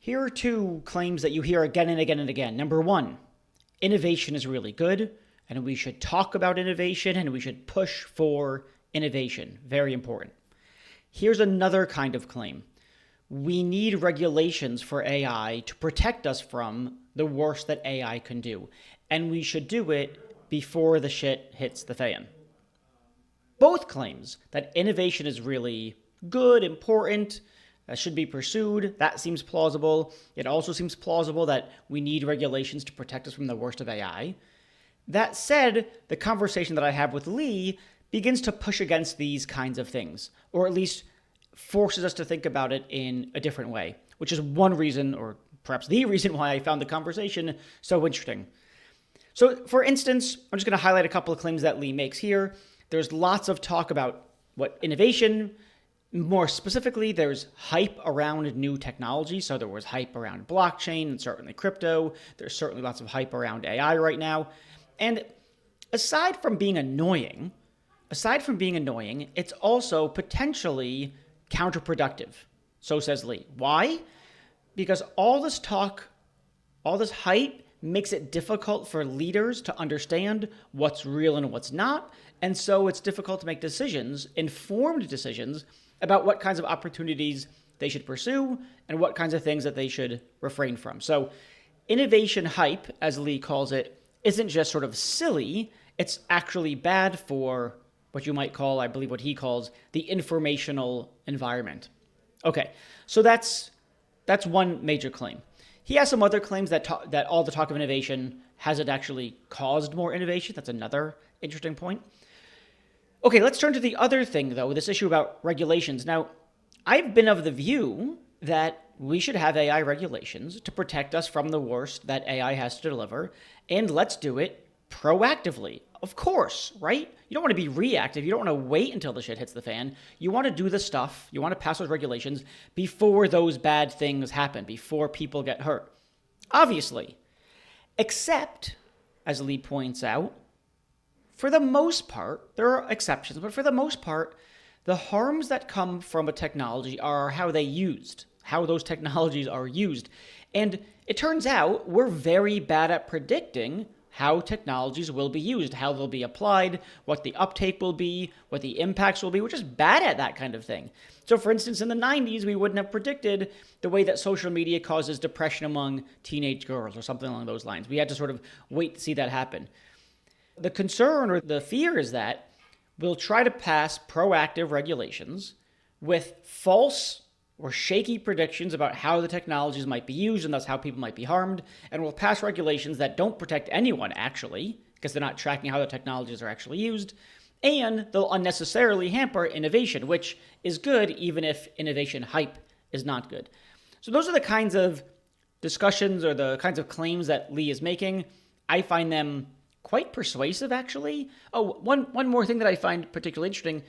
Here are two claims that you hear again and again and again. Number one, innovation is really good, and we should talk about innovation and we should push for innovation. Very important. Here's another kind of claim. We need regulations for AI to protect us from the worst that AI can do, and we should do it before the shit hits the fan. Both claims that innovation is really good, important, should be pursued, that seems plausible. It also seems plausible that we need regulations to protect us from the worst of AI. That said, the conversation that I have with Lee begins to push against these kinds of things, or at least forces us to think about it in a different way, which is one reason, or perhaps the reason, why I found the conversation so interesting. So, for instance, I'm just going to highlight a couple of claims that Lee makes here. There's lots of talk about what innovation. More specifically, there's hype around new technology. So there was hype around blockchain and certainly crypto. There's certainly lots of hype around AI right now. And aside from being annoying, it's also potentially counterproductive. So says Lee. Why? Because all this talk, all this hype makes it difficult for leaders to understand what's real and what's not. And so it's difficult to make decisions, informed decisions, about what kinds of opportunities they should pursue and what kinds of things that they should refrain from. So innovation hype, as Lee calls it, isn't just sort of silly. It's actually bad for what you might call, I believe what he calls, the informational environment. Okay, so that's one major claim. He has some other claims that all the talk of innovation hasn't actually caused more innovation. That's another interesting point. Okay, let's turn to the other thing, though, this issue about regulations. Now, I've been of the view that we should have AI regulations to protect us from the worst that AI has to deliver, and let's do it proactively. Of course, right? You don't want to be reactive. You don't want to wait until the shit hits the fan. You want to do the stuff. You want to pass those regulations before those bad things happen, before people get hurt. Obviously. Except, as Lee points out, for the most part, there are exceptions, but for the most part, the harms that come from a technology are how those technologies are used. And it turns out we're very bad at predicting how technologies will be used, how they'll be applied, what the uptake will be, what the impacts will be. We're just bad at that kind of thing. So for instance, in the 90s, we wouldn't have predicted the way that social media causes depression among teenage girls or something along those lines. We had to sort of wait to see that happen. The concern or the fear is that we'll try to pass proactive regulations with false or shaky predictions about how the technologies might be used and thus how people might be harmed, and we'll pass regulations that don't protect anyone actually, because they're not tracking how the technologies are actually used, and they'll unnecessarily hamper innovation, which is good even if innovation hype is not good. So those are the kinds of discussions or the kinds of claims that Lee is making. I find them quite persuasive, actually. Oh, one more thing that I find particularly interesting.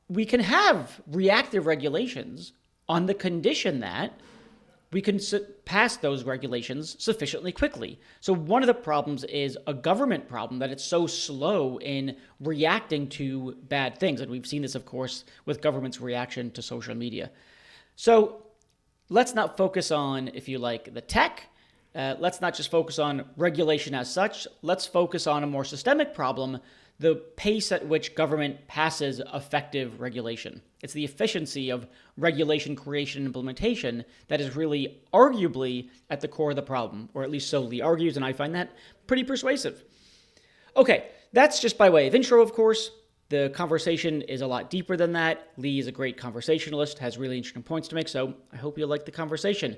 We can have reactive regulations on the condition that we can pass those regulations sufficiently quickly. So one of the problems is a government problem, that it's so slow in reacting to bad things. And we've seen this, of course, with government's reaction to social media. So let's not focus on, if you like, the tech. Let's not just focus on regulation as such. Let's focus on a more systemic problem, the pace at which government passes effective regulation. It's the efficiency of regulation creation and implementation that is really arguably at the core of the problem, or at least so Lee argues, and I find that pretty persuasive. Okay, that's just by way of intro, of course. The conversation is a lot deeper than that. Lee is a great conversationalist, has really interesting points to make, so I hope you'll like the conversation.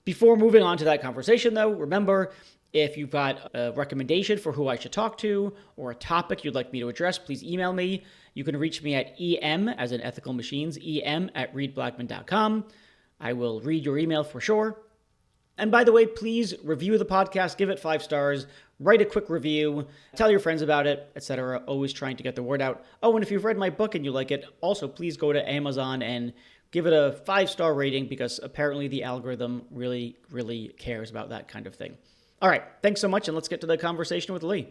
Before moving on to that conversation, though, remember, if you've got a recommendation for who I should talk to or a topic you'd like me to address, please email me. You can reach me at em, as in ethical machines, em@reedblackman.com. I will read your email for sure. And by the way, please review the podcast, give it 5 stars, write a quick review, tell your friends about it, etc. Always trying to get the word out. Oh, and if you've read my book and you like it, also please go to Amazon and give it a 5-star rating, because apparently the algorithm really, really cares about that kind of thing. All right, thanks so much, and let's get to the conversation with Lee.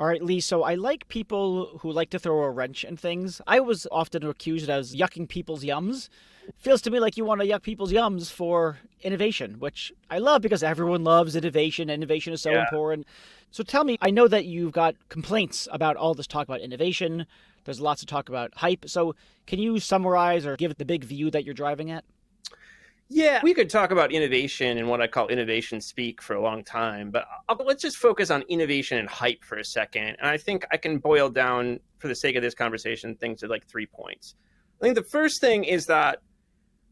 All right, Lee. So I like people who like to throw a wrench in things. I was often accused as yucking people's yums. Feels to me like you want to yuck people's yums for innovation, which I love because everyone loves innovation. Innovation is so Yeah. important. So tell me, I know that you've got complaints about all this talk about innovation. There's lots of talk about hype. So can you summarize or give it the big view that you're driving at? Yeah, we could talk about innovation and what I call innovation speak for a long time, but let's just focus on innovation and hype for a second. And I think I can boil down, for the sake of this conversation, things to like 3 points. I think the first thing is that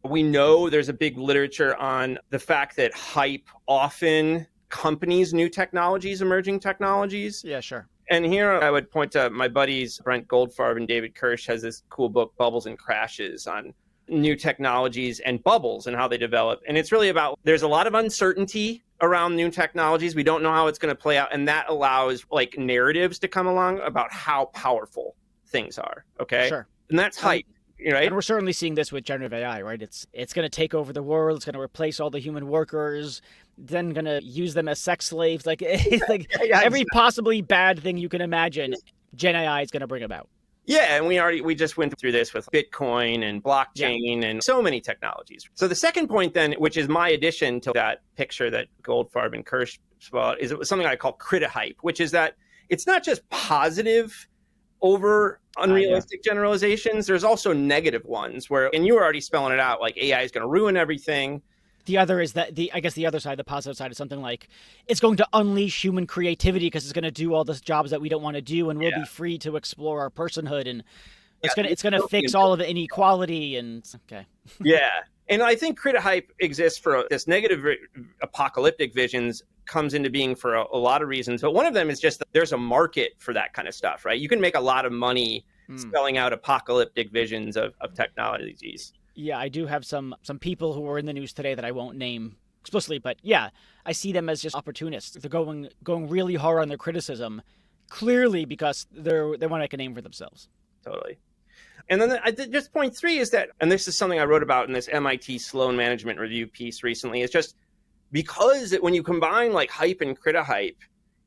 we know there's a big literature on the fact that hype often accompanies new technologies, emerging technologies. Yeah, sure. And here I would point to my buddies, Brent Goldfarb and David Kirsch has this cool book, Bubbles and Crashes, on new technologies and bubbles and how they develop. And it's really about, there's a lot of uncertainty around new technologies. We don't know how it's going to play out. And that allows like narratives to come along about how powerful things are. Okay. Sure. And that's hype. Right? And we're certainly seeing this with generative AI, right? It's going to take over the world. It's going to replace all the human workers. Then going to use them as sex slaves. Like, every possibly bad thing you can imagine, Gen AI is going to bring about. Yeah, and we just went through this with Bitcoin and blockchain and so many technologies. So the second point then, which is my addition to that picture that Goldfarb and Kirsch spot, is it was something I call criti-hype, which is that it's not just positive over unrealistic generalizations. There's also negative ones where, and you were already spelling it out, like AI is going to ruin everything. The other is that I guess the other side, the positive side, is something like it's going to unleash human creativity because it's going to do all the jobs that we don't want to do, and we'll be free to explore our personhood, and it's going to fix all of the inequality. And okay, yeah, and I think criti-hype exists for this negative apocalyptic visions comes into being for a lot of reasons, but one of them is just that there's a market for that kind of stuff, right? You can make a lot of money spelling out apocalyptic visions of technologies. Yeah, I do have some people who are in the news today that I won't name explicitly, but yeah, I see them as just opportunists. They're going really hard on their criticism, clearly because they want to make a name for themselves. Totally. And then just point 3 is that, and this is something I wrote about in this MIT Sloan Management Review piece recently, is just because when you combine like hype and criti-hype,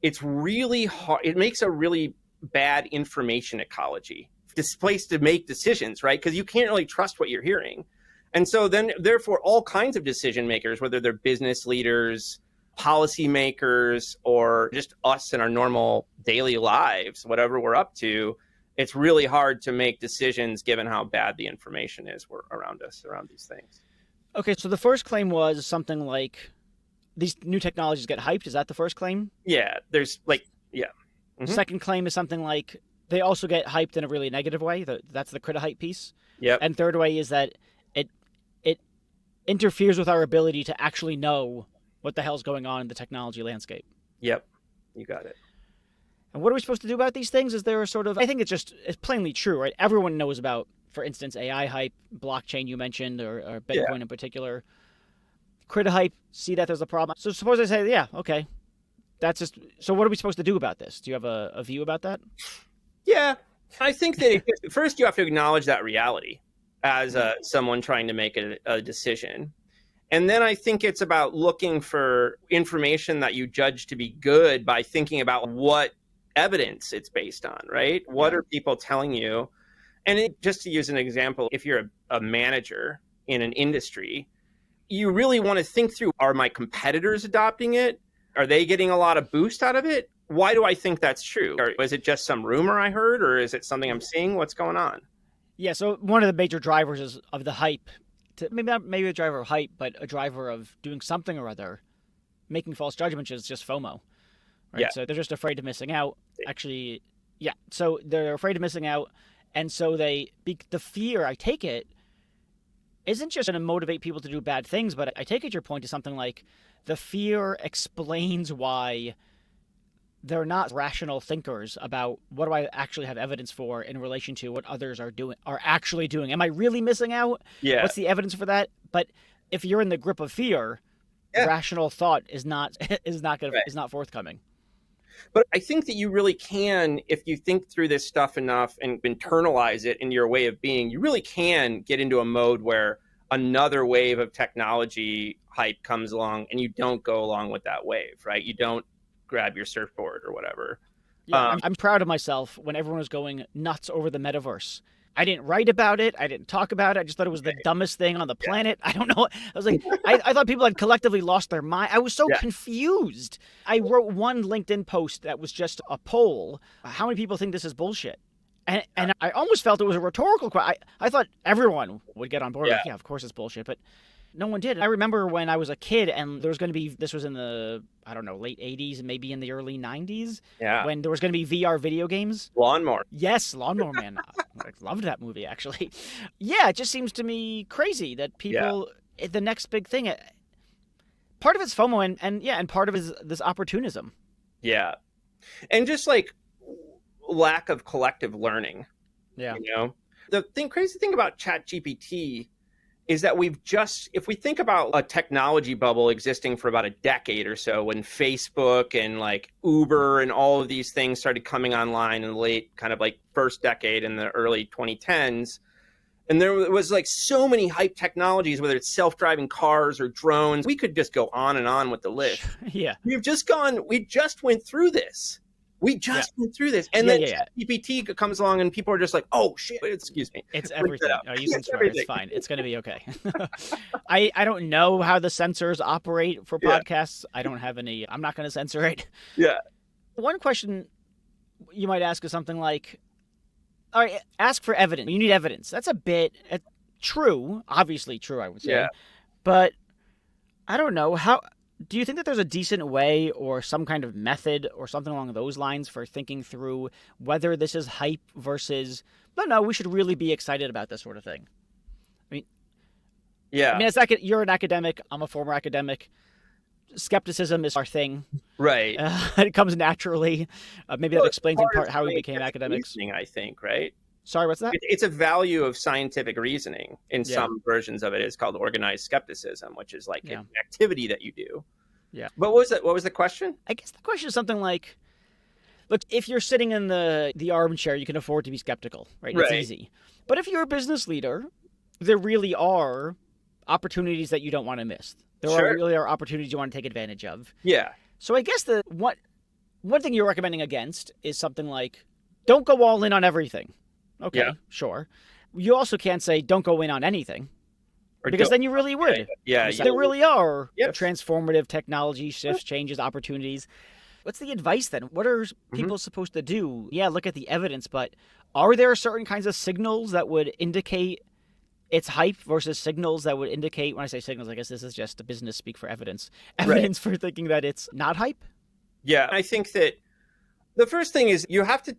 it's really hard. It makes a really bad information ecology. This place to make decisions, right? Because you can't really trust what you're hearing. And so then, therefore, all kinds of decision makers, whether they're business leaders, policy makers, or just us in our normal daily lives, whatever we're up to, it's really hard to make decisions given how bad the information is around us, around these things. Okay, so the first claim was something like these new technologies get hyped. Is that the first claim? Yeah, there's like, yeah. Mm-hmm. Second claim is something like they also get hyped in a really negative way. That's the criti-hype piece. Yep. And third way is that it interferes with our ability to actually know what the hell's going on in the technology landscape. Yep, you got it. And what are we supposed to do about these things? Is there a sort of, I think it's plainly true, right? Everyone knows about, for instance, AI hype, blockchain you mentioned, or Bitcoin in particular. Criti-hype, see that there's a problem. So suppose I say, yeah, okay. That's just, so what are we supposed to do about this? Do you have a view about that? Yeah, I think that first you have to acknowledge that reality as someone trying to make a decision. And then I think it's about looking for information that you judge to be good by thinking about what evidence it's based on, right? What are people telling you? And just to use an example, if you're a manager in an industry, you really want to think through, are my competitors adopting it? Are they getting a lot of boost out of it? Why do I think that's true? Or is it just some rumor I heard, or is it something I'm seeing? What's going on? Yeah, so one of the major drivers of the hype, maybe not maybe a driver of hype, but a driver of doing something or other, making false judgments is just FOMO. Right? Yeah. So they're just afraid of missing out. Actually, yeah. So they're afraid of missing out. And so the fear, I take it, isn't just going to motivate people to do bad things, but I take it your point is something like the fear explains why they're not rational thinkers about what do I actually have evidence for in relation to what others are actually doing. Am I really missing out? Yeah. What's the evidence for that? But if you're in the grip of fear, rational thought is not forthcoming. But I think that you really can, if you think through this stuff enough and internalize it into your way of being, you really can get into a mode where another wave of technology hype comes along and you don't go along with that wave, right? You don't grab your surfboard or whatever. Yeah, I'm proud of myself when everyone was going nuts over the metaverse. I didn't write about it. I didn't talk about it. I just thought it was the dumbest thing on the planet. I don't know. I was like, I thought people had collectively lost their mind. I was so confused. I wrote one LinkedIn post that was just a poll. How many people think this is bullshit? And I almost felt it was a rhetorical question. I thought everyone would get on board. Like, yeah, of course it's bullshit. But no one did. I remember when I was a kid and there was going to be, this was in the, I don't know, late 80s and maybe in the early 90s. Yeah. When there was going to be VR video games. Lawnmower. Yes, Lawnmower Man. I loved that movie, actually. Yeah, it just seems to me crazy that people, the next big thing, part of it's FOMO and part of it is this opportunism. Yeah. And just like lack of collective learning. Yeah. You know, the crazy thing about ChatGPT is that if we think about a technology bubble existing for about a decade or so, when Facebook and like Uber and all of these things started coming online in the late kind of like first decade in the early 2010s, and there was like so many hype technologies, whether it's self-driving cars or drones, we could just go on and on with the list. Yeah. We just went through this. Went through this. And then GPT comes along and people are just like, oh, shit, excuse me. It's everything. Oh, you can swear. It's fine. It's going to be okay. I don't know how the censors operate for podcasts. I don't have any. I'm not going to censor it. Yeah. One question you might ask is something like, all right, ask for evidence. You need evidence. That's a bit true. Obviously true, I would say. Yeah. But I don't know. Do you think that there's a decent way or some kind of method or something along those lines for thinking through whether this is hype versus, no, we should really be excited about this sort of thing? I mean, it's like you're an academic. I'm a former academic. Skepticism is our thing. Right. It comes naturally. Maybe that explains in part how we became academics. I think, right? Sorry, what's that? It's a value of scientific reasoning. In some versions of it, it's called organized skepticism, which is like an activity that you do. Yeah. But what was the question? I guess the question is something like, look, if you're sitting in the armchair, you can afford to be skeptical, right? It's easy. But if you're a business leader, there really are opportunities that you don't want to miss. There really are opportunities you want to take advantage of. Yeah. So I guess one thing you're recommending against is something like, don't go all in on everything. Okay, sure. You also can't say don't go in on anything, because then you really would. Yeah. So there really are transformative technology shifts, changes, opportunities. What's the advice then? What are people supposed to do? Yeah, look at the evidence, but are there certain kinds of signals that would indicate it's hype versus signals that would indicate, when I say signals, I guess this is just the business speak for evidence for thinking that it's not hype? Yeah, I think that the first thing is you have to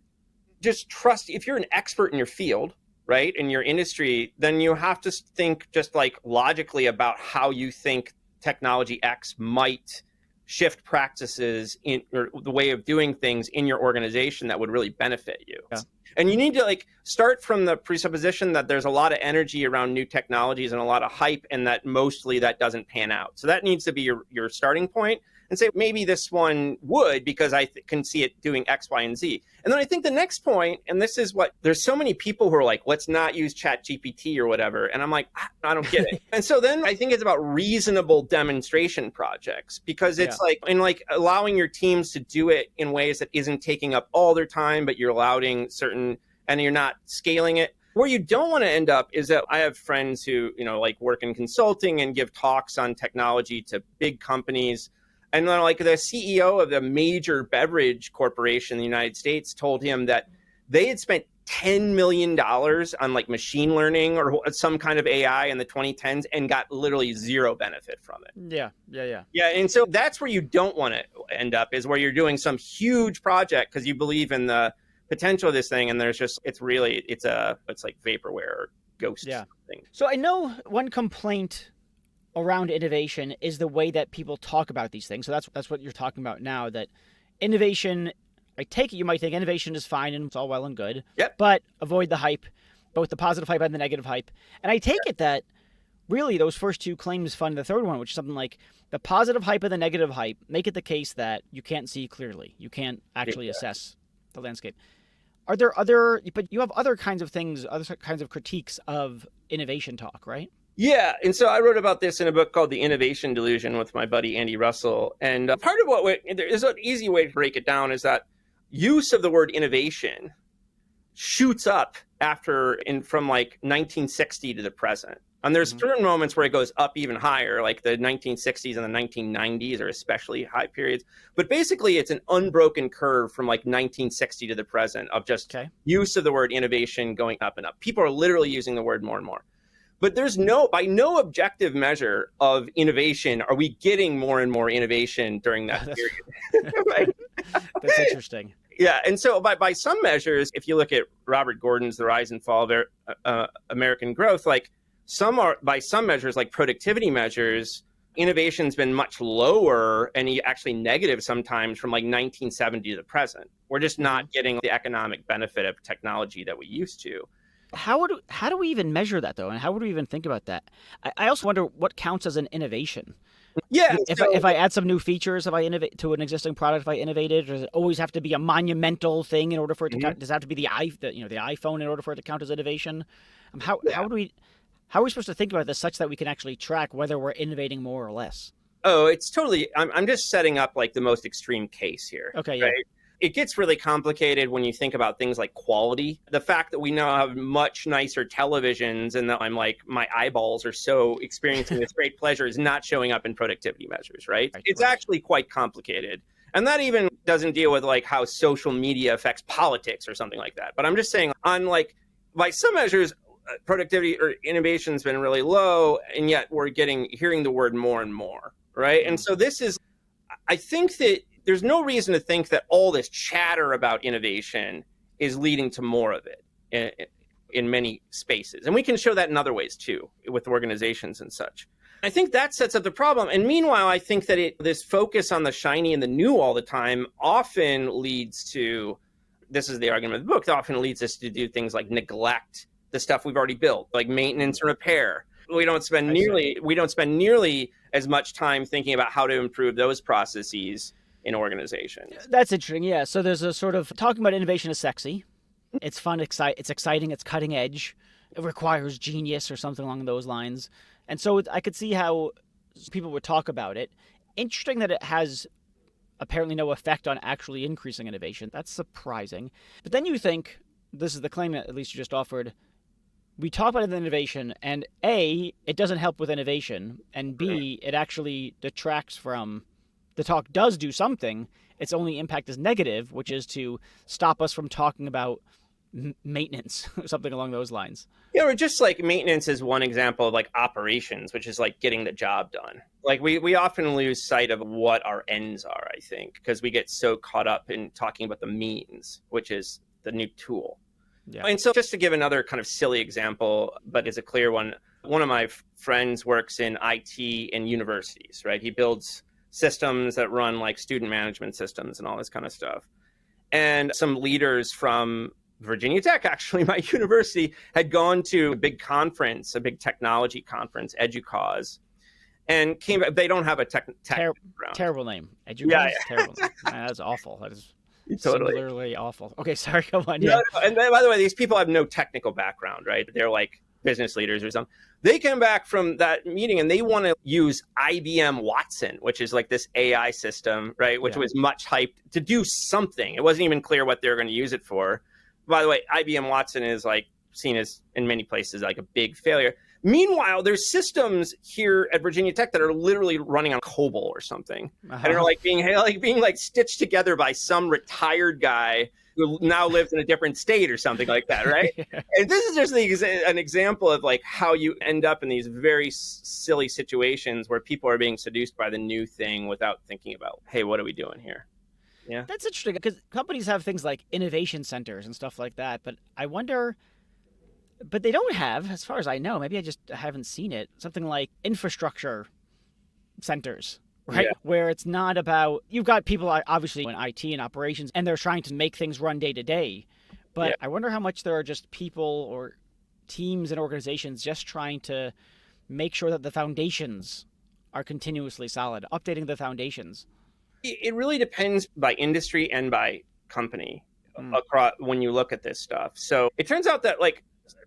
just trust. If you're an expert in your field, right, in your industry, then you have to think just like logically about how you think technology X might shift practices in or the way of doing things in your organization that would really benefit you. Yeah. And you need to like start from the presupposition that there's a lot of energy around new technologies and a lot of hype, and that mostly that doesn't pan out. So that needs to be your starting point, and say maybe this one would, because I can see it doing X, Y, and Z. And then I think the next point, and this is what, there's so many people who are like, let's not use ChatGPT or whatever. And I'm like, I don't get it. And so then I think it's about reasonable demonstration projects, because it's like, and like allowing your teams to do it in ways that isn't taking up all their time, but you're allowing certain, and you're not scaling it. Where you don't want to end up is that I have friends who, like work in consulting and give talks on technology to big companies. And then like the CEO of the major beverage corporation in the United States told him that they had spent $10 million on like machine learning or some kind of AI in the 2010s and got literally zero benefit from it. Yeah. Yeah. And so that's where you don't want to end up, is where you're doing some huge project because you believe in the potential of this thing. And there's just, it's like vaporware or ghost thing. So I know one complaint around innovation is the way that people talk about these things. So that's what you're talking about now, that innovation, I take it you might think innovation is fine and it's all well and good, but avoid the hype, both the positive hype and the negative hype. And I take it that really those first two claims fund the third one, which is something like the positive hype and the negative hype make it the case that you can't see clearly. You can't actually assess the landscape. Are there but you have other kinds of things, other kinds of critiques of innovation talk, right? Yeah. And so I wrote about this in a book called The Innovation Delusion with my buddy Andy Russell. And part of there's an easy way to break it down is that use of the word innovation shoots up from like 1960 to the present. And there's certain moments where it goes up even higher, like the 1960s and the 1990s are especially high periods. But basically, it's an unbroken curve from like 1960 to the present of just use of the word innovation going up and up. People are literally using the word more and more. But by no objective measure of innovation are we getting more and more innovation during that period. Right? That's interesting. Yeah, and so by some measures, if you look at Robert Gordon's The Rise and Fall of American Growth, like by some measures, like productivity measures, innovation's been much lower and actually negative sometimes from like 1970 to the present. We're just not getting the economic benefit of technology that we used to. How do we even measure that, though? And how would we even think about that? I also wonder what counts as an innovation. Yeah. If I add some new features, if I innovate to an existing product, if I innovated, does it always have to be a monumental thing in order for it to count? Does it have to be the iPhone in order for it to count as innovation? How are we supposed to think about this such that we can actually track whether we're innovating more or less? Oh, it's totally. I'm just setting up like the most extreme case here. Okay. Right? Yeah. It gets really complicated when you think about things like quality. The fact that we now have much nicer televisions and that my eyeballs are so experiencing this great pleasure is not showing up in productivity measures, right? It's actually quite complicated. And that even doesn't deal with like how social media affects politics or something like that. But I'm just saying by some measures, productivity or innovation's been really low, and yet we're hearing the word more and more, right? And so I think that there's no reason to think that all this chatter about innovation is leading to more of it in many spaces. And we can show that in other ways too, with organizations and such. I think that sets up the problem. And meanwhile, I think that this focus on the shiny and the new all the time often leads to, this is the argument of the book, often leads us to do things like neglect the stuff we've already built, like maintenance and repair. We don't spend nearly as much time thinking about how to improve those processes in organizations. That's interesting. Yeah. So there's a sort of talking about innovation is sexy. It's fun, it's exciting, it's cutting edge. It requires genius or something along those lines. And so I could see how people would talk about it. Interesting that it has apparently no effect on actually increasing innovation. That's surprising. But then you think, this is the claim that at least you just offered, we talk about innovation, and A, it doesn't help with innovation, and B, it actually detracts from, the talk does do something, its only impact is negative, which is to stop us from talking about maintenance, something along those lines. Yeah, or just like maintenance is one example of like operations, which is like getting the job done. Like we often lose sight of what our ends are, I think, because we get so caught up in talking about the means, which is the new tool. Yeah. And so just to give another kind of silly example, but is a clear one of my friends works in IT in universities, right? He builds systems that run like student management systems and all this kind of stuff. And some leaders from Virginia Tech, actually, my university, had gone to a big conference, a big technology conference, EduCause, and came back. They don't have a tech background. Terrible name. EduCause? Yeah. Terrible name. That's awful. That is singularly awful. Okay, sorry, go on. Yeah. No, and by the way, these people have no technical background, right? They're like business leaders or something. They came back from that meeting and they want to use IBM Watson, which is like this AI system, right? Which was much hyped to do something. It wasn't even clear what they were going to use it for. By the way, IBM Watson is like seen as in many places like a big failure. Meanwhile, there's systems here at Virginia Tech that are literally running on COBOL or something, and are like being stitched together by some retired guy who now lives in a different state or something like that, right? And this is just an example of like how you end up in these very silly situations where people are being seduced by the new thing without thinking about, hey, what are we doing here? Yeah, that's interesting because companies have things like innovation centers and stuff like that, but I wonder. But they don't have, as far as I know, maybe I just haven't seen it, something like infrastructure centers, right? Yeah. Where it's not about, you've got people obviously in IT and operations, and they're trying to make things run day to day. But I wonder how much there are just people or teams and organizations just trying to make sure that the foundations are continuously solid, updating the foundations. It really depends by industry and by company across when you look at this stuff. So it turns out that like,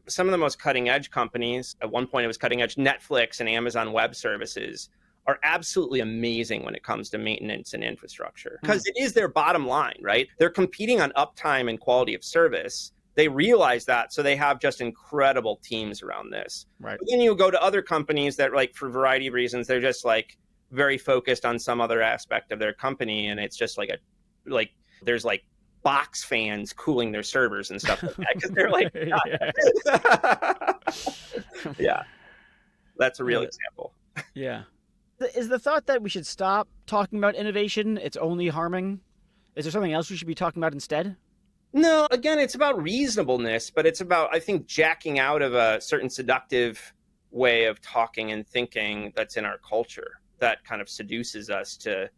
some of the most cutting edge companies, at one point it was cutting edge, Netflix and Amazon Web Services, are absolutely amazing when it comes to maintenance and infrastructure, because it is their bottom line, right? They're competing on uptime and quality of service. They realize that, so they have just incredible teams around this. Right. But then you go to other companies that, like, for a variety of reasons, they're just like very focused on some other aspect of their company, and it's just like there's like box fans cooling their servers and stuff like that, because they're like, yeah, that's a real example. Yeah. Is the thought that we should stop talking about innovation? It's only harming? Is there something else we should be talking about instead? No, again, it's about reasonableness, but it's about, I think, jacking out of a certain seductive way of talking and thinking that's in our culture that kind of seduces us to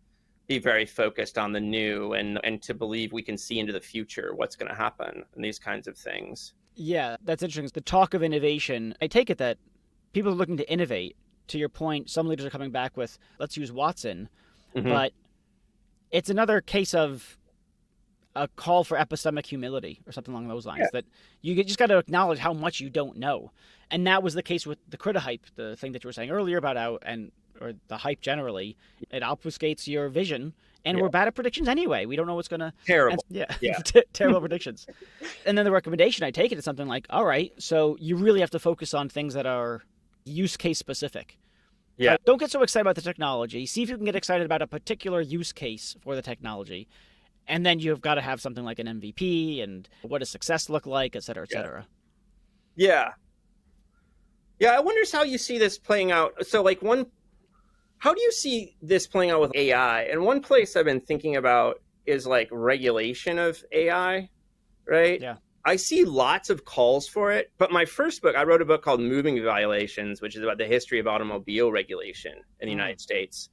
be very focused on the new and to believe we can see into the future what's going to happen and these kinds of things. Yeah, that's interesting. The talk of innovation, I take it that people are looking to innovate. To your point, some leaders are coming back with, let's use Watson, but it's another case of a call for epistemic humility or something along those lines, that you just got to acknowledge how much you don't know. And that was the case with the critter hype, the thing that you were saying earlier about or the hype generally. It obfuscates your vision, and we're bad at predictions anyway. We don't know what's going to... Terrible. Terrible predictions. And then the recommendation, I take it, is something like, all right, so you really have to focus on things that are use case specific. Yeah. Don't get so excited about the technology. See if you can get excited about a particular use case for the technology. And then you've got to have something like an MVP and what does success look like, et cetera, et cetera. Yeah. Yeah, I wonder how you see this playing out. So, like, how do you see this playing out with AI? And one place I've been thinking about is, like, regulation of AI, right? Yeah. I see lots of calls for it, but my first book, I wrote a book called Moving Violations, which is about the history of automobile regulation in the United States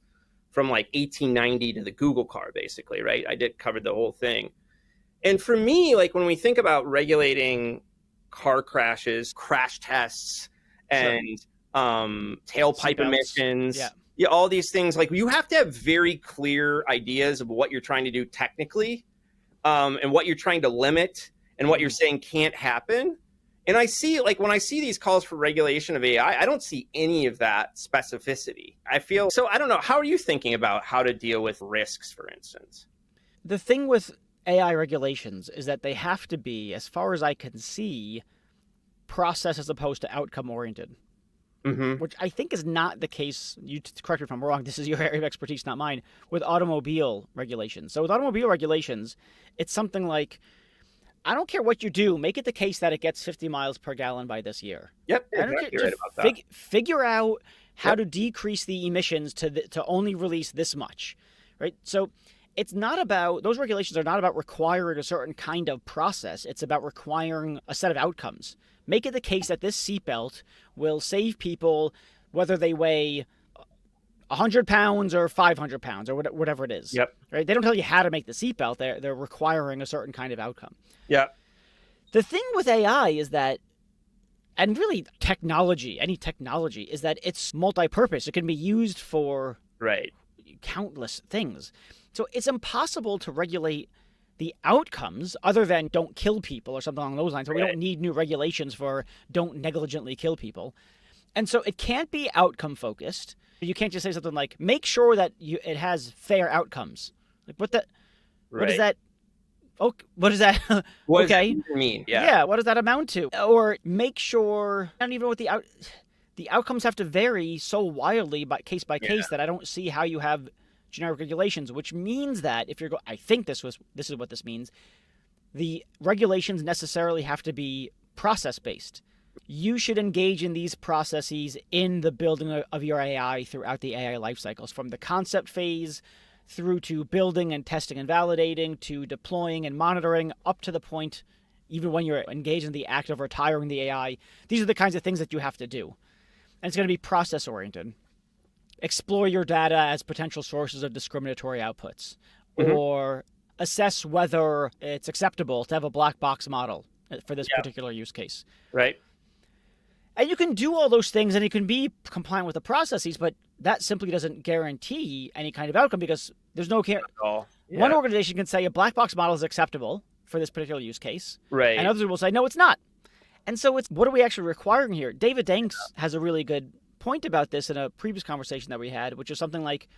from like 1890 to the Google car, basically, right? I covered the whole thing. And for me, like, when we think about regulating car crashes, crash tests, and tailpipe emissions, all these things, like, you have to have very clear ideas of what you're trying to do technically, and what you're trying to limit and what you're saying can't happen. And I see, like, when I see these calls for regulation of AI, I don't see any of that specificity. I feel, so I don't know, how are you thinking about how to deal with risks, for instance? The thing with AI regulations is that they have to be, as far as I can see, process as opposed to outcome oriented. Which I think is not the case. You correct me if I'm wrong. This is your area of expertise, not mine. With automobile regulations. So with automobile regulations, it's something like, I don't care what you do, make it the case that it gets 50 miles per gallon by this year. Yep, exactly right about that. Figure out how to decrease the emissions to only release this much, right? So it's not about, those regulations are not about requiring a certain kind of process. It's about requiring a set of outcomes. Make it the case that this seatbelt will save people, whether they weigh 100 pounds or 500 pounds or whatever it is. Yep. Right? They don't tell you how to make the seatbelt. They're requiring a certain kind of outcome. Yeah. The thing with AI is that, and really technology, any technology, is that it's multi-purpose. It can be used for countless things. So it's impossible to regulate the outcomes other than don't kill people or something along those lines. So we don't need new regulations for don't negligently kill people. And so it can't be outcome focused. You can't just say something like, make sure that it has fair outcomes. Like, what is that? Oh, what is that? What okay. does that mean? Yeah. Yeah. What does that amount to? Or make sure, I don't even know what the outcomes have to vary so wildly by case that I don't see how you have generic regulations, which means that if you're I think this is what this means. The regulations necessarily have to be process based. You should engage in these processes in the building of your AI throughout the AI life cycles, from the concept phase through to building and testing and validating, to deploying and monitoring, up to the point even when you're engaged in the act of retiring the AI. These are the kinds of things that you have to do. And it's going to be process oriented. Explore your data as potential sources of discriminatory outputs, or assess whether it's acceptable to have a black box model for this particular use case. Right. And you can do all those things and it can be compliant with the processes, but that simply doesn't guarantee any kind of outcome, because there's no one organization can say a black box model is acceptable for this particular use case. Right. And others will say, no, it's not. And so it's, what are we actually requiring here? David Danks has a really good point about this in a previous conversation that we had, which is something like,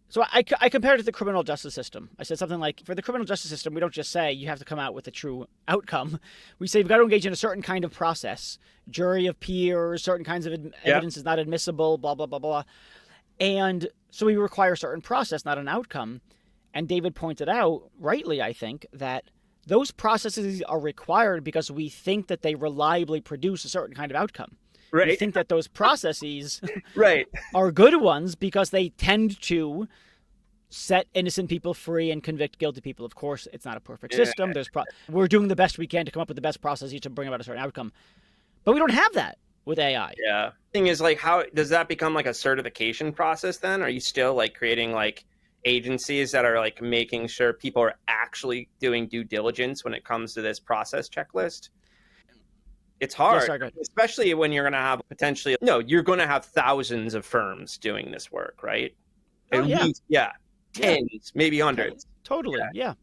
so I compared it to the criminal justice system. I said something like, for the criminal justice system, we don't just say you have to come out with a true outcome. We say you've got to engage in a certain kind of process. Jury of peers, certain kinds of evidence is not admissible, blah, blah, blah, blah. And so we require a certain process, not an outcome. And David pointed out, rightly, I think, that those processes are required because we think that they reliably produce a certain kind of outcome. Right. We think that those processes Right. are good ones because they tend to set innocent people free and convict guilty people. Of course, it's not a perfect system. We're doing the best we can to come up with the best processes to bring about a certain outcome. But we don't have that with AI. Yeah. Thing is, like, how does that become like a certification process then? Are you still like creating like agencies that are like making sure people are actually doing due diligence when it comes to this process checklist? It's hard, Yeah, sorry, especially when you're going to have you're going to have thousands of firms doing this work, right? At least, tens, maybe hundreds. Totally. Yeah.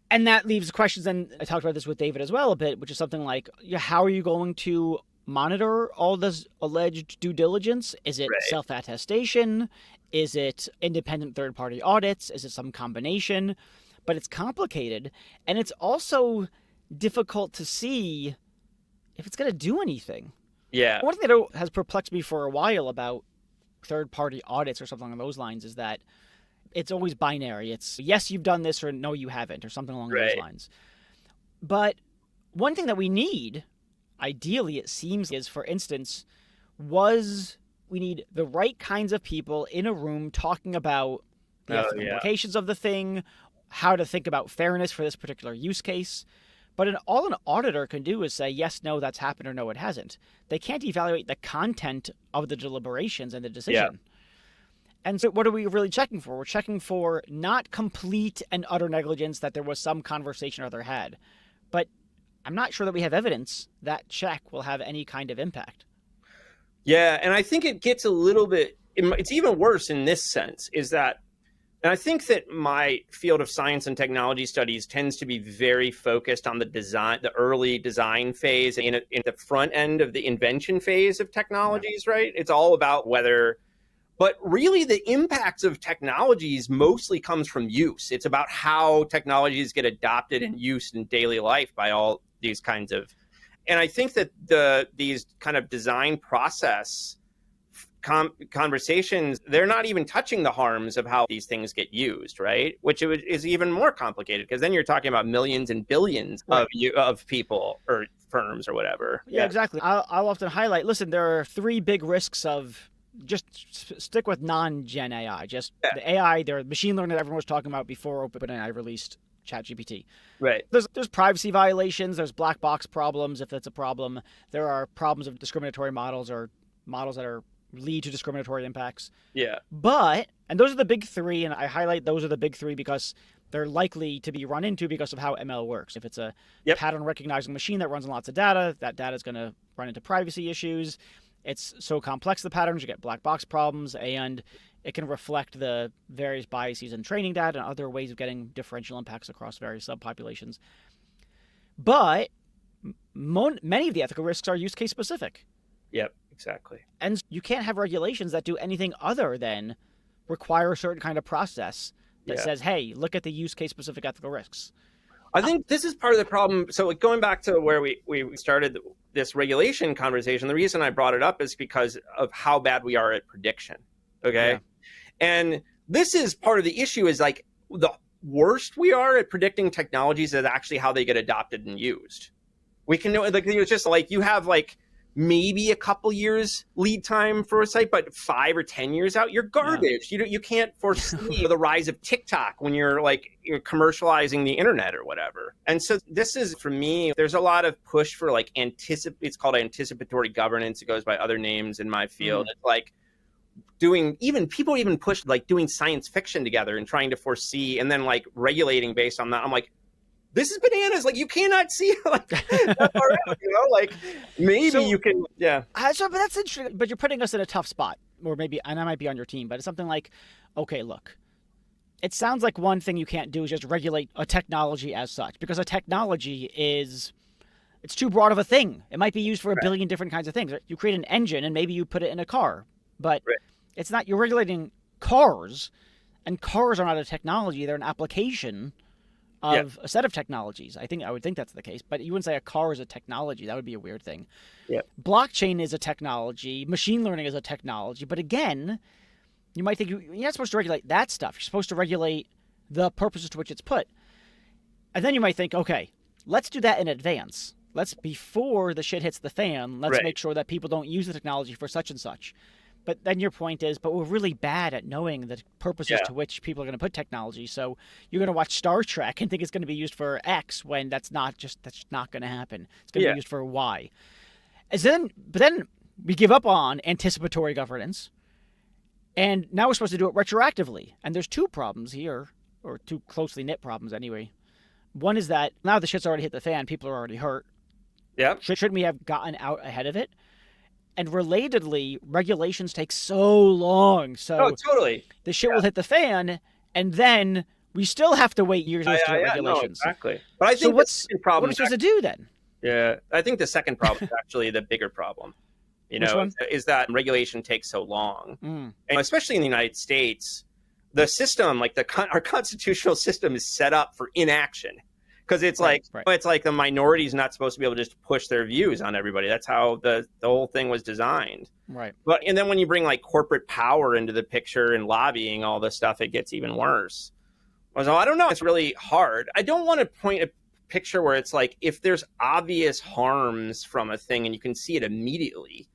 And that leaves questions, and I talked about this with David as well a bit, which is something like, how are you going to monitor all this alleged due diligence? Is it self-attestation? Is it independent third-party audits? Is it some combination? But it's complicated, and it's also difficult to see if it's going to do anything. Yeah. One thing that has perplexed me for a while about third-party audits or something along those lines is that it's always binary. It's yes, you've done this, or no, you haven't, or something along those lines. But one thing that we need, ideally, it seems, is, for instance, we need the right kinds of people in a room talking about the ethical implications of the thing, how to think about fairness for this particular use case. But all an auditor can do is say, yes, no, that's happened, or no, it hasn't. They can't evaluate the content of the deliberations and the decision. Yeah. And so what are we really checking for? We're checking for not complete and utter negligence, that there was some conversation or other had. But I'm not sure that we have evidence that check will have any kind of impact. Yeah, and I think it gets a little bit, it's even worse in this sense, is that, and I think that my field of science and technology studies tends to be very focused on the early design phase, in the front end of the invention phase of technologies, right? It's all about but really the impacts of technologies mostly comes from use. It's about how technologies get adopted and used in daily life by all these kinds of, and I think that these kind of design process conversations, they're not even touching the harms of how these things get used, right? Which is even more complicated, because then you're talking about millions and billions of people or firms or whatever. Yeah, exactly. I'll often highlight, listen, there are three big risks of, just stick with non-gen AI, just the AI, the machine learning that everyone was talking about before OpenAI released ChatGPT. Right. There's privacy violations, there's black box problems, if that's a problem. There are problems of discriminatory models, or models that lead to discriminatory impacts. Yeah. And those are the big three, and I highlight those are the big three because they're likely to be run into because of how ML works. If it's a pattern recognizing machine that runs on lots of data, that data is going to run into privacy issues. It's so complex, the patterns, you get black box problems, and it can reflect the various biases in training data and other ways of getting differential impacts across various subpopulations. But many of the ethical risks are use case specific. Yep, exactly. And you can't have regulations that do anything other than require a certain kind of process that says, hey, look at the use case specific ethical risks. I think this is part of the problem. So going back to where we started this regulation conversation, the reason I brought it up is because of how bad we are at prediction. Okay. Yeah. And this is part of the issue, is like the worst we are at predicting technologies is actually how they get adopted and used. We can know, like, it's just like you have like maybe a couple years lead time for a site, but 5 or 10 years out, you're garbage. Yeah. You can't foresee the rise of TikTok when you're commercializing the internet or whatever. And so this is, for me, there's a lot of push for like it's called anticipatory governance. It goes by other names in my field. It's like people even push like doing science fiction together and trying to foresee and then like regulating based on that. I'm like, this is bananas. Like, you cannot see like that far out, like maybe you can. Yeah. So, but that's interesting. But you're putting us in a tough spot, or maybe, and I might be on your team, but it's something like, okay, look, it sounds like one thing you can't do is just regulate a technology as such, because a technology is it's too broad of a thing. It might be used for a Right. billion different kinds of things. You create an engine and maybe you put it in a car, but Right. it's not, you're regulating cars, and cars are not a technology. They're an application of a set of technologies. I would think that's the case, but you wouldn't say a car is a technology. That would be a weird thing. Yeah. Blockchain is a technology. Machine learning is a technology. But again, you might think you're not supposed to regulate that stuff. You're supposed to regulate the purposes to which it's put. And then you might think, okay, let's do that in advance. Before the shit hits the fan, let's Right. make sure that people don't use the technology for such and such. But then your point is, but we're really bad at knowing the purposes to which people are going to put technology. So you're going to watch Star Trek and think it's going to be used for X when that's not going to happen. It's going to be used for Y. But then we give up on anticipatory governance, and now we're supposed to do it retroactively. And there's two problems here, or two closely knit problems anyway. One is that now the shit's already hit the fan, people are already hurt. Yeah. Shouldn't we have gotten out ahead of it? And relatedly, regulations take so long. So totally. the shit will hit the fan, and then we still have to wait years to get regulations. No, exactly. But I think what are we supposed to do then? Yeah, I think the second problem is actually the bigger problem. Which one? Is that regulation takes so long, Mm. and especially in the United States, the system, like our constitutional system, is set up for inaction. Because it's it's like the minority is not supposed to be able to just push their views on everybody. That's how the whole thing was designed. Right. And then when you bring like corporate power into the picture and lobbying, all this stuff, it gets even worse. So I don't know. It's really hard. I don't want to point a picture where it's like, if there's obvious harms from a thing and you can see it immediately,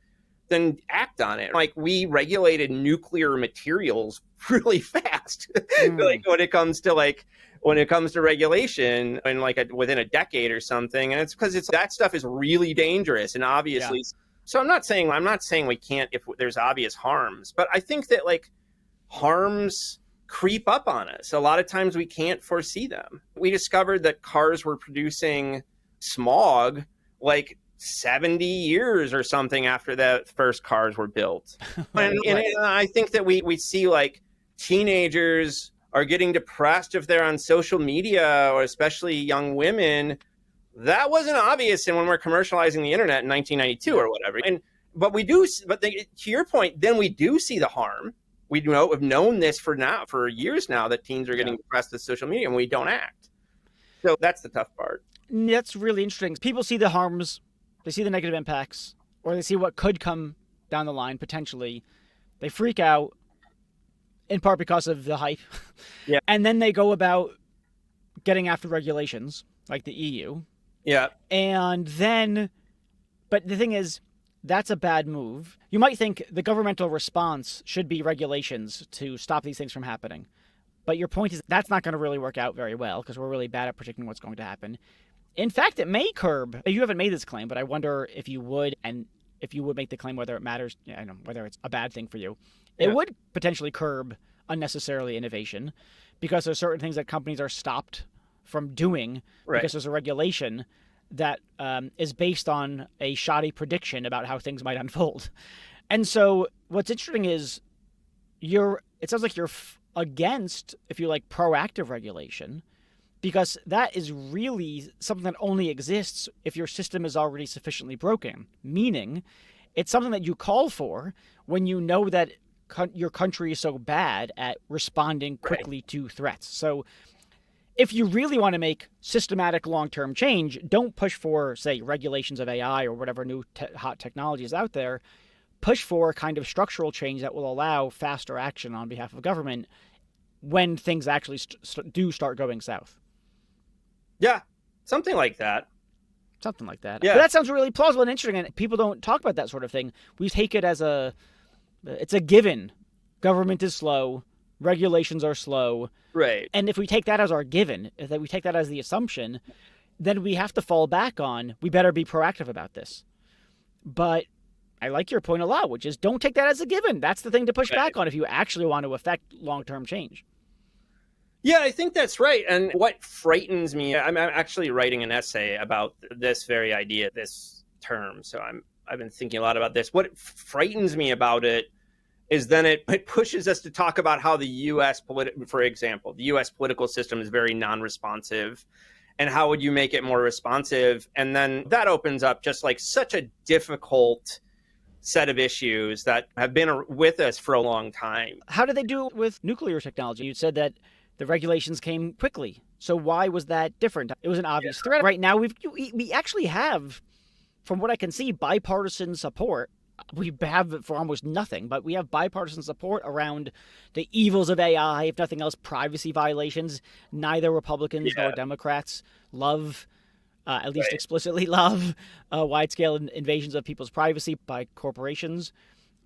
then act on it. Like, we regulated nuclear materials really fast. Like when it comes to regulation, and within a decade or something, and it's because that stuff is really dangerous and obviously. Yeah. So I'm not saying we can't if there's obvious harms, but I think that like harms creep up on us. A lot of times we can't foresee them. We discovered that cars were producing smog like 70 years or something after the first cars were built. And I think that we see like teenagers are getting depressed if they're on social media, or especially young women. That wasn't obvious when we're commercializing the internet in 1992 or whatever. To your point, then we do see the harm. We have known this for years now, that teens are getting depressed with social media, and we don't act. So that's the tough part. That's really interesting. People see the harms, they see the negative impacts, or they see what could come down the line potentially. They freak out, in part because of the hype. Yeah. And then they go about getting after regulations, like the EU. Yeah. But the thing is, that's a bad move. You might think the governmental response should be regulations to stop these things from happening. But your point is that's not going to really work out very well, because we're really bad at predicting what's going to happen. In fact, it may curb. You haven't made this claim, but I wonder if you would, and if you would make the claim, whether it matters, whether it's a bad thing for you. Yeah. It would potentially curb unnecessarily innovation, because there's certain things that companies are stopped from doing because there's a regulation that is based on a shoddy prediction about how things might unfold. And so what's interesting is it sounds like you're against, if you like, proactive regulation, because that is really something that only exists if your system is already sufficiently broken, meaning it's something that you call for when you know that your country is so bad at responding quickly to threats. So if you really want to make systematic long-term change, don't push for, say, regulations of AI or whatever new hot technology is out there. Push for kind of structural change that will allow faster action on behalf of government when things actually do start going south. Yeah, something like that. Something like that. Yeah. But that sounds really plausible and interesting, and people don't talk about that sort of thing. We take it as it's a given. Government is slow. Regulations are slow. Right. And if we take that as our given, if we take that as the assumption, then we have to fall back on, we better be proactive about this. But I like your point a lot, which is don't take that as a given. That's the thing to push back on if you actually want to affect long-term change. Yeah, I think that's right. And what frightens me, I'm actually writing an essay about this very idea, this term. So I've been thinking a lot about this. What frightens me about it is then it pushes us to talk about how the U.S. for example, the U.S. political system is very non-responsive, and how would you make it more responsive? And then that opens up just like such a difficult set of issues that have been with us for a long time. How did they do it with nuclear technology? You said that the regulations came quickly. So why was that different? It was an obvious threat. Right now, we actually have, from what I can see, bipartisan support. We have it for almost nothing, but we have bipartisan support around the evils of AI, if nothing else, privacy violations. Neither Republicans nor Democrats love, at least explicitly love, wide-scale invasions of people's privacy by corporations.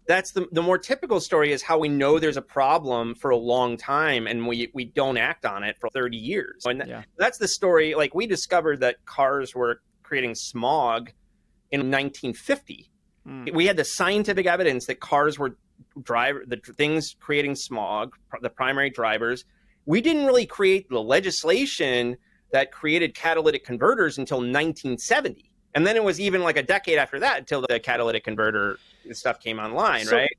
That's the more typical story is how we know there's a problem for a long time and we don't act on it for 30 years. And that's the story. Like, we discovered that cars were creating smog in 1950. We had the scientific evidence that cars were the things creating smog, the primary drivers. We didn't really create the legislation that created catalytic converters until 1970. And then it was even like a decade after that until the catalytic converter stuff came online, right?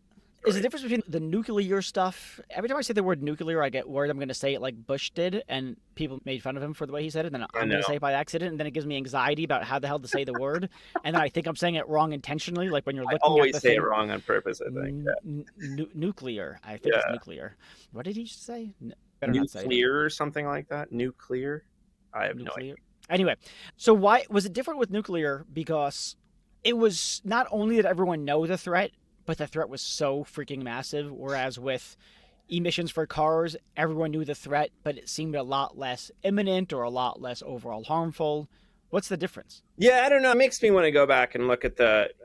Is the difference between the nuclear stuff? Every time I say the word nuclear, I get worried I'm going to say it like Bush did, and people made fun of him for the way he said it. And then I'm going to say it by accident, and then it gives me anxiety about how the hell to say the word. And then I think I'm saying it wrong intentionally, like when you're looking always at the say thing. It wrong on purpose, I think. Nuclear. I think it's nuclear. What did he say? Better nuclear not say it. Or something like that. Nuclear. I have no idea. Anyway, so why was it different with nuclear? Because it was not only did everyone know the threat, but the threat was so freaking massive. Whereas with emissions for cars, everyone knew the threat, but it seemed a lot less imminent or a lot less overall harmful. What's the difference? Yeah, I don't know. It makes me want to go back and look at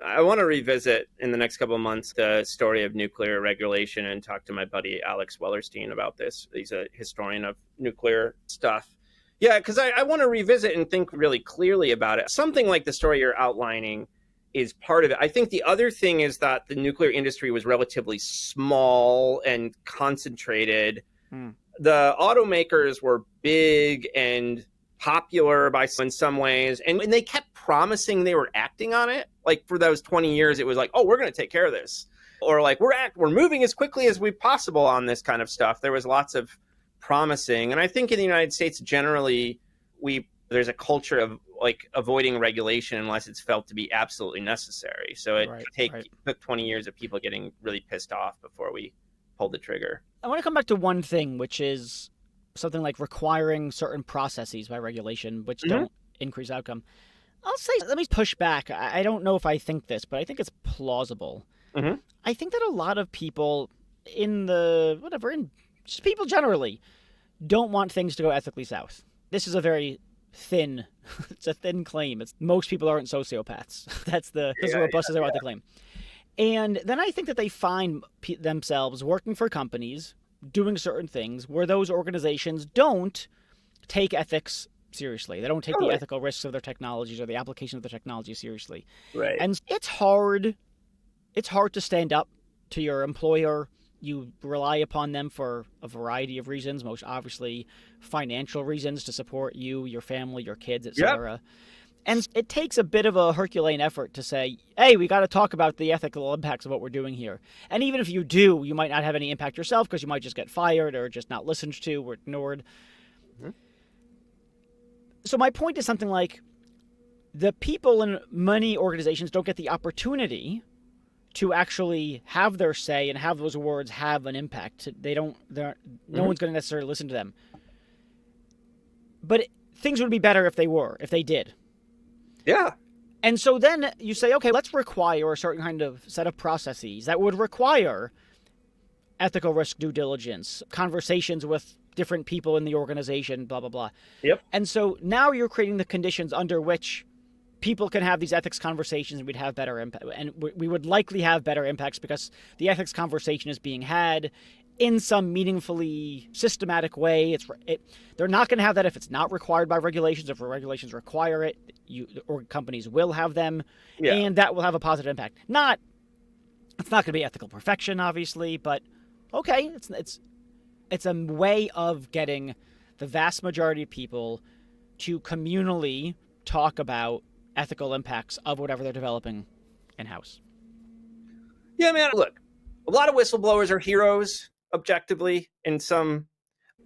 I want to revisit in the next couple of months the story of nuclear regulation and talk to my buddy Alex Wellerstein about this. He's a historian of nuclear stuff. Yeah, because I want to revisit and think really clearly about it. Something like the story you're outlining is part of it. I think the other thing is that the nuclear industry was relatively small and concentrated. The automakers were big and popular in some ways, and they kept promising they were acting on it. Like for those 20 years, it was like, oh, we're going to take care of this. Or like, we're moving as quickly as we possible on this kind of stuff. There was lots of promising. And I think in the United States, generally, there's a culture of like avoiding regulation unless it's felt to be absolutely necessary. So it took 20 years of people getting really pissed off before we pulled the trigger. I want to come back to one thing, which is something like requiring certain processes by regulation, which don't increase outcome. I'll say, let me push back. I don't know if I think this, but I think it's plausible. I think that a lot of people just people generally don't want things to go ethically south. This is a very thin, it's a thin claim. Most people aren't sociopaths. That's as robust as I want to claim. And then I think that they find themselves working for companies, doing certain things where those organizations don't take ethics seriously. They don't take the ethical risks of their technologies or the application of the technology seriously. Right. And it's hard to stand up to your employer. You rely upon them for a variety of reasons, most obviously financial reasons to support you, your family, your kids, etc. And it takes a bit of a Herculean effort to say, hey, we got to talk about the ethical impacts of what we're doing here. And even if you do, you might not have any impact yourself because you might just get fired or just not listened to or ignored. So my point is something like the people in many organizations don't get the opportunity to actually have their say and have those words have an impact. No one's going to necessarily listen to them. But things would be better if they did. Yeah. And so then you say, okay, let's require a certain kind of set of processes that would require ethical risk due diligence, conversations with different people in the organization, blah, blah, blah. Yep. And so now you're creating the conditions under which people can have these ethics conversations and we'd have better impact. And we would likely have better impacts because the ethics conversation is being had in some meaningfully systematic way. They're not going to have that if it's not required by regulations. If regulations require it, or companies will have them, and that will have a positive impact. It's not going to be ethical perfection, obviously, but okay, it's a way of getting the vast majority of people to communally talk about ethical impacts of whatever they're developing in-house. Yeah, man, look, a lot of whistleblowers are heroes, objectively, in some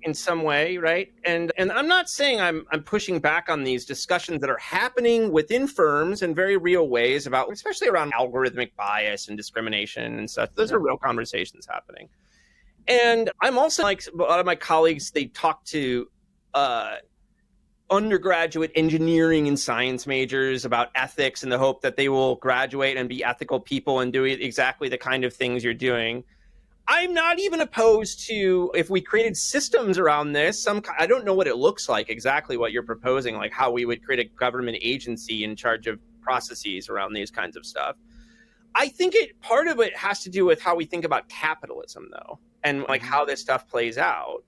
in some way, right? And I'm not saying I'm pushing back on these discussions that are happening within firms in very real ways about, especially around algorithmic bias and discrimination and such. Those are real conversations happening. And I'm also like a lot of my colleagues, they talk to undergraduate engineering and science majors about ethics in the hope that they will graduate and be ethical people and do exactly the kind of things you're doing. I'm not even opposed to, if we created systems around this, I don't know what it looks like exactly what you're proposing, like how we would create a government agency in charge of processes around these kinds of stuff. I think part of it has to do with how we think about capitalism, though, and like how this stuff plays out.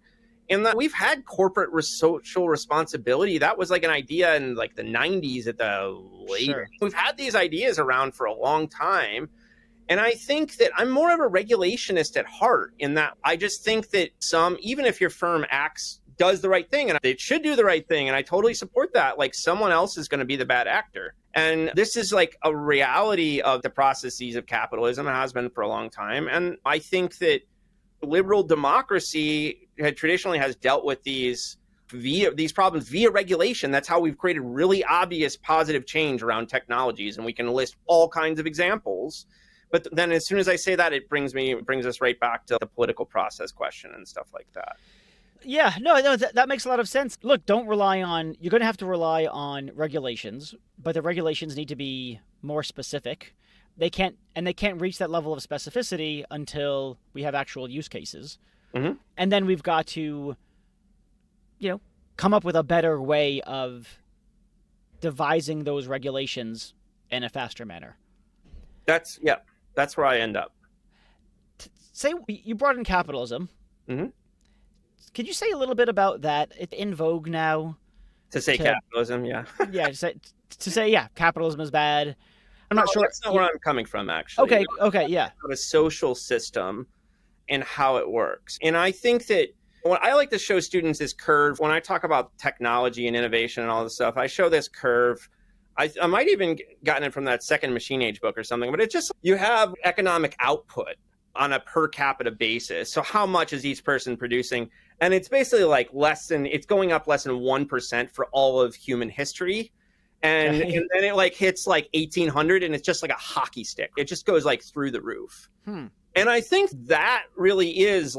And that we've had corporate social responsibility. That was like an idea in like the 90s at the later. Sure. We've had these ideas around for a long time. And I think that I'm more of a regulationist at heart, in that I just think that even if your firm does the right thing, and it should do the right thing, and I totally support that, like someone else is going to be the bad actor. And this is like a reality of the processes of capitalism. It has been for a long time. And I think that liberal democracy traditionally has dealt with these problems via regulation. That's how we've created really obvious positive change around technologies. And we can list all kinds of examples. But then as soon as I say that, it brings us right back to the political process question and stuff like that. Yeah, no, that makes a lot of sense. Look, you're going to have to rely on regulations, but the regulations need to be more specific. They can't reach that level of specificity until we have actual use cases. Mm-hmm. And then we've got to, come up with a better way of devising those regulations in a faster manner. That's where I end up. Say you brought in capitalism. Mm-hmm. Could you say a little bit about that? It's in vogue now. Capitalism, yeah. Capitalism is bad. I'm not sure. That's not where I'm coming from, actually. Okay, yeah. A social system and how it works. And I think that what I like to show students this curve. When I talk about technology and innovation and all this stuff, I show this curve. I might even gotten it from that second Machine Age book or something, but it's just, you have economic output on a per capita basis. So how much is each person producing? And it's basically like it's going up less than 1% for all of human history. And then it like hits like 1800 and it's just like a hockey stick. It just goes like through the roof. And I think that really is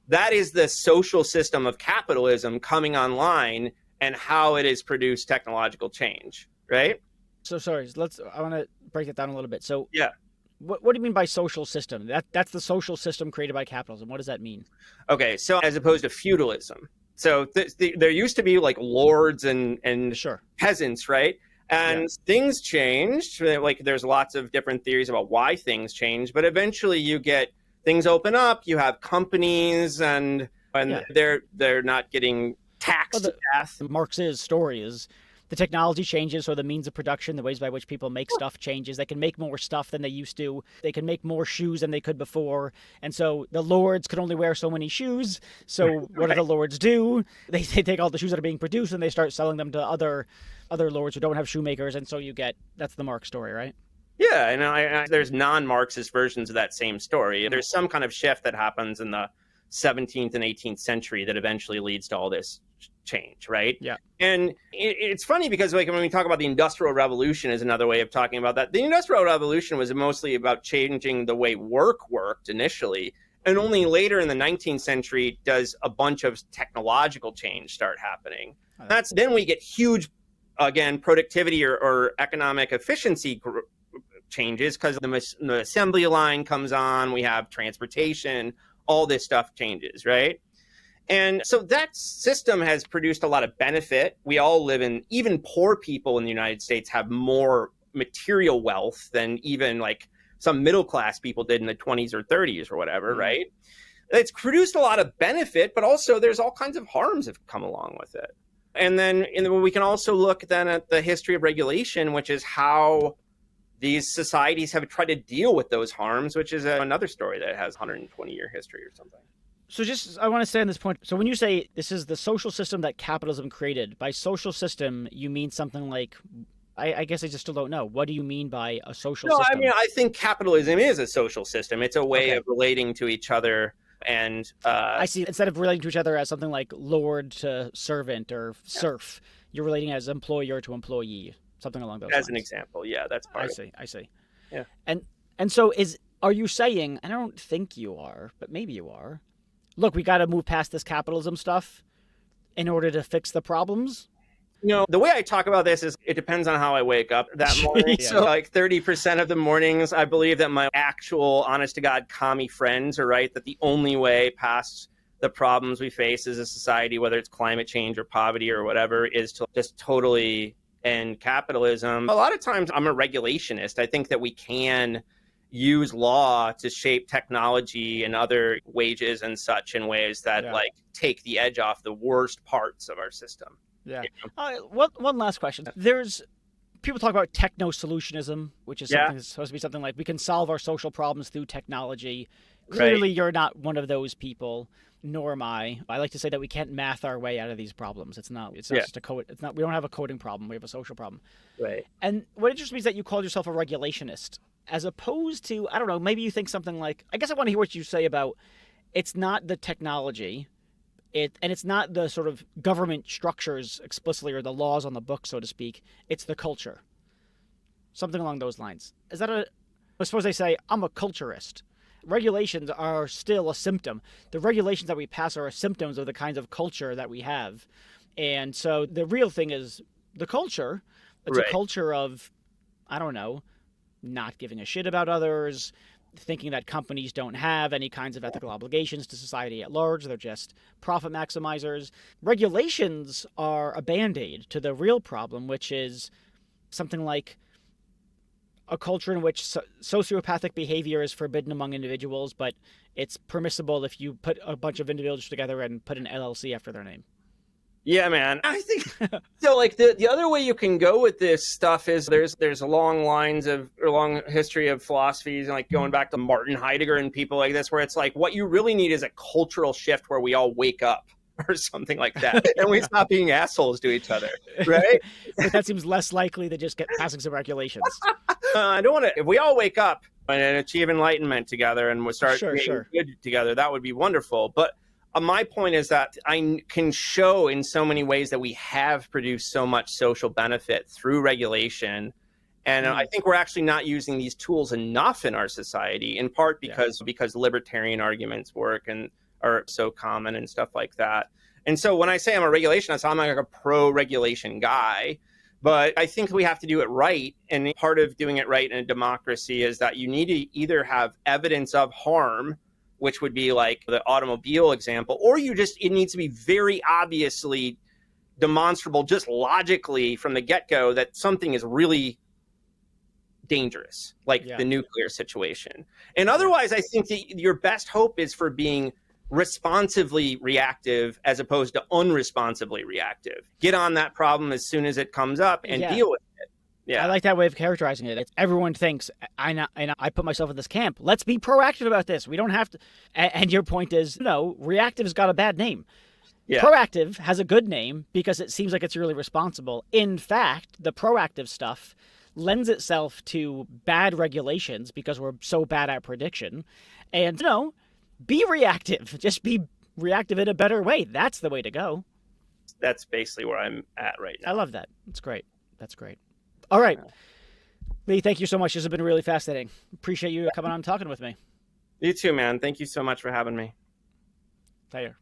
that is the social system of capitalism coming online and how it has produced technological change. Right. So sorry, I want to break that down a little bit. So yeah. What do you mean by social system? That's the social system created by capitalism. What does that mean? Okay, so as opposed to feudalism. So there used to be like lords and sure. peasants, right? And things changed. Like there's lots of different theories about why things change, but eventually you get things open up. You have companies and they're not getting taxed to death. Marx's story is the technology changes, so the means of production, the ways by which people make stuff changes. They can make more stuff than they used to. They can make more shoes than they could before. And so the lords could only wear so many shoes. So what do the lords do? They take all the shoes that are being produced and they start selling them to other lords who don't have shoemakers. And so that's the Marx story, right? Yeah, and there's non-Marxist versions of that same story. There's some kind of shift that happens in the 17th and 18th century that eventually leads to all this change, right? Yeah. And it's funny because like when we talk about the Industrial Revolution is another way of talking about that. The Industrial Revolution was mostly about changing the way work worked initially. And only later in the 19th century does a bunch of technological change start happening. Then we get huge, again, productivity or economic efficiency changes because the assembly line comes on, we have transportation, all this stuff changes, right? And so that system has produced a lot of benefit. We all even poor people in the United States have more material wealth than even like some middle class people did in the 20s or 30s or whatever, right? It's produced a lot of benefit, but also there's all kinds of harms that have come along with it. And then we can also look then at the history of regulation, which is how these societies have tried to deal with those harms, which is another story that has 120-year history or something. So I want to stay on this point. So when you say this is the social system that capitalism created, by social system, you mean something like, I guess I just still don't know. What do you mean by a social system? I mean, I think capitalism is a social system. It's a way of relating to each other And I see. Instead of relating to each other as something like lord to servant or serf, you're relating as employer to employee, something along those lines. As an example, yeah, that's part of it. I see. Yeah. And so are you saying, and I don't think you are, but maybe you are, look, we got to move past this capitalism stuff in order to fix the problems? The way I talk about this is it depends on how I wake up that morning. Yeah. So like 30% of the mornings, I believe that my actual honest to God commie friends are right, that the only way past the problems we face as a society, whether it's climate change or poverty or whatever, is to just totally end capitalism. A lot of times I'm a regulationist. I think that we can use law to shape technology and other wages and such in ways that like take the edge off the worst parts of our system. Yeah. One last question. There's people talk about techno-solutionism, which is something that's supposed to be something like we can solve our social problems through technology. Clearly, you're not one of those people, nor am I. I like to say that we can't math our way out of these problems. It's not just a code. It's not. We don't have a coding problem. We have a social problem. Right. And what interests me is that you called yourself a regulationist, as opposed to, I don't know, maybe you think something like, I guess I want to hear what you say about it's not the technology. And it's not the sort of government structures explicitly or the laws on the book, so to speak. It's the culture. Something along those lines. Is that I suppose they say, I'm a culturist. Regulations are still a symptom. The regulations that we pass are symptoms of the kinds of culture that we have. And so the real thing is the culture. It's a culture of, I don't know, not giving a shit about others, thinking that companies don't have any kinds of ethical obligations to society at large. They're just profit maximizers. Regulations are a band-aid to the real problem, which is something like a culture in which sociopathic behavior is forbidden among individuals, but it's permissible if you put a bunch of individuals together and put an LLC after their name. Yeah, man. I think so. Like the other way you can go with this stuff is there's a long history of philosophies, and like going back to Martin Heidegger and people like this, where it's like what you really need is a cultural shift where we all wake up or something like that, and we stop being assholes to each other, right? But that seems less likely than just passing some regulations. I don't want to. If we all wake up and achieve enlightenment together and we start creating good together, that would be wonderful. But my point is that I can show in so many ways that we have produced so much social benefit through regulation. And I think we're actually not using these tools enough in our society, in part because libertarian arguments work and are so common and stuff like that. And so when I say I'm a regulationist, I'm like a pro-regulation guy. But I think we have to do it right. And part of doing it right in a democracy is that you need to either have evidence of harm, which would be like the automobile example, or it needs to be very obviously demonstrable, just logically from the get-go, that something is really dangerous, like the nuclear situation. And otherwise, I think that your best hope is for being responsively reactive as opposed to unresponsively reactive. Get on that problem as soon as it comes up and deal with it. Yeah, I like that way of characterizing it. Everyone thinks, I put myself in this camp. Let's be proactive about this. We don't have to. And your point is, no, reactive's got a bad name. Yeah. Proactive has a good name because it seems like it's really responsible. In fact, the proactive stuff lends itself to bad regulations because we're so bad at prediction. And, be reactive. Just be reactive in a better way. That's the way to go. That's basically where I'm at right now. I love that. That's great. All right. Lee, thank you so much. This has been really fascinating. Appreciate you coming on and talking with me. You too, man. Thank you so much for having me. Later.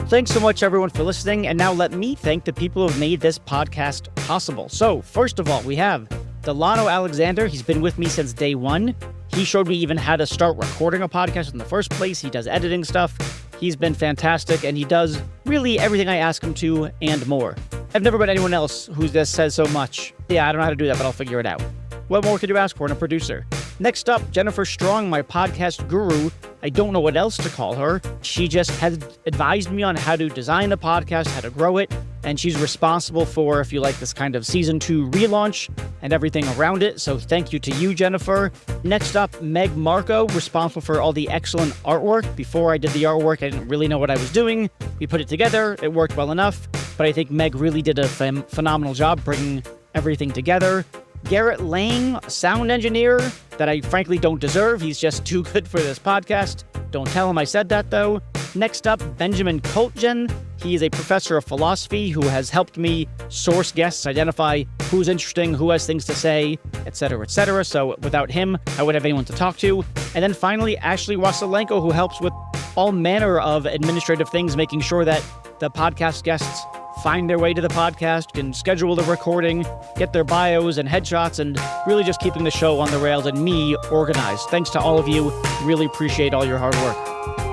Thanks so much, everyone, for listening. And now let me thank the people who have made this podcast possible. So, first of all, we have Delano Alexander. He's been with me since day one. He showed me even how to start recording a podcast in the first place. He does editing stuff. He's been fantastic, and he does really everything I ask him to and more. I've never met anyone else who just says so much. Yeah, I don't know how to do that, but I'll figure it out. What more could you ask for in a producer? Next up, Jennifer Strong, my podcast guru. I don't know what else to call her. She just has advised me on how to design a podcast, how to grow it, and she's responsible for, if you like, this kind of season 2 relaunch and everything around it. So thank you to you, Jennifer. Next up, Meg Marco, responsible for all the excellent artwork. Before I did the artwork, I didn't really know what I was doing. We put it together. It worked well enough, but I think Meg really did a phenomenal job bringing everything together. Garrett Lang, a sound engineer that I frankly don't deserve. He's just too good for this podcast. Don't tell him I said that, though. Next up, Benjamin Koltgen. He is a professor of philosophy who has helped me source guests, identify who's interesting, who has things to say, etc., etc. So without him, I wouldn't have anyone to talk to. And then finally, Ashley Wasylenko, who helps with all manner of administrative things, making sure that the podcast guests find their way to the podcast, can schedule the recording, get their bios and headshots, and really just keeping the show on the rails and me organized. Thanks to all of you. Really appreciate all your hard work.